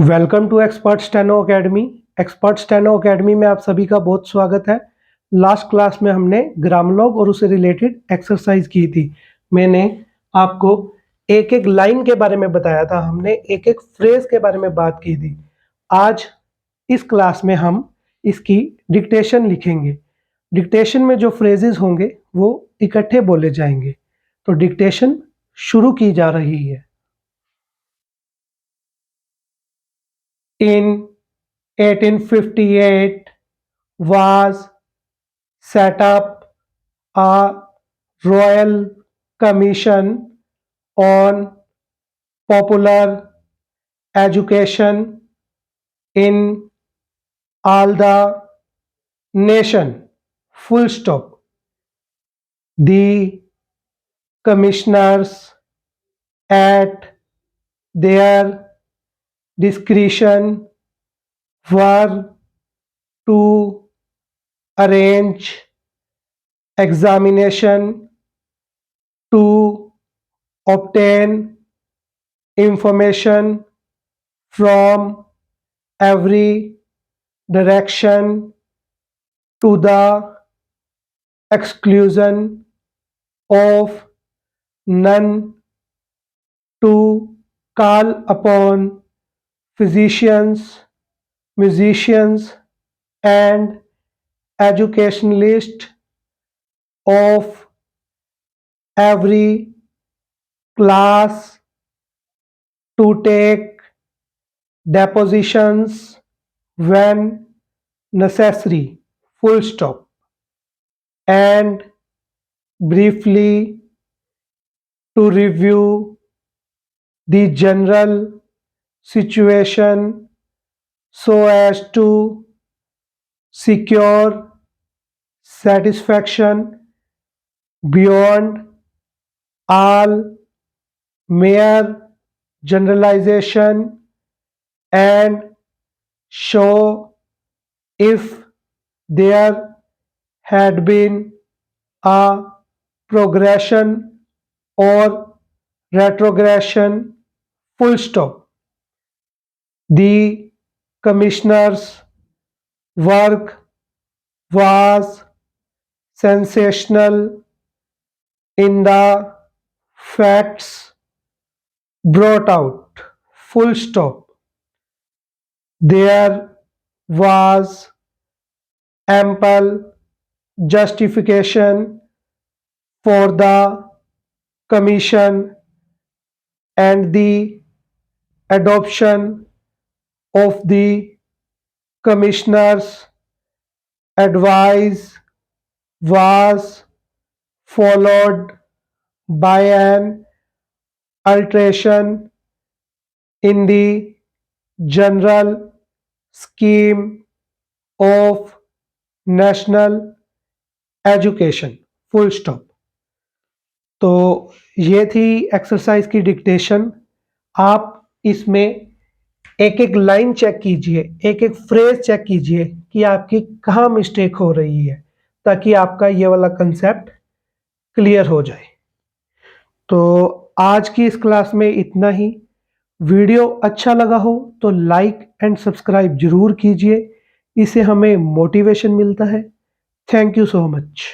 Welcome to expert steno academy. Expert steno academy में आप सभी का बहुत स्वागत है। लास्ट क्लास में हमने ग्रामलॉग और उससे रिलेटेड एक्सरसाइज की थी। मैंने आपको एक एक लाइन के बारे में बताया था, हमने एक एक फ्रेज के बारे में बात की थी। आज इस क्लास में हम इसकी डिक्टेशन लिखेंगे। डिक्टेशन में जो फ्रेजेस होंगे वो इकट्ठे बोले जाएंगे। तो डिक्टेशन शुरू की जा रही है। In 1858 was set up a royal commission on popular education in all the nation. Full stop. The commissioners at their discretion were to arrange examination to obtain information from every direction to the exclusion of none, to call upon physicians, musicians, and educationalists of every class to take depositions when necessary. Full stop. And briefly to review the general situation so as to secure satisfaction beyond all mere generalization, and show if there had been a progression or retrogression. Full stop. The commissioner's work was sensational in the facts brought out. Full stop. There was ample justification for the commission, and the adoption of the commissioner's advice was followed by an alteration in the general scheme of national education. Full stop. तो ये थी exercise की dictation. आप इसमें एक एक line check कीजिए, एक एक फ्रेज चेक कीजिए कि आपकी कहाँ मिस्टेक हो रही है, ताकि आपका ये वाला कंसेप्ट क्लियर हो जाए. तो आज की इस क्लास में इतना ही. वीडियो अच्छा लगा हो तो लाइक एंड सब्सक्राइब जरूर कीजिए, इससे हमें मोटिवेशन मिलता है. Thank you so much.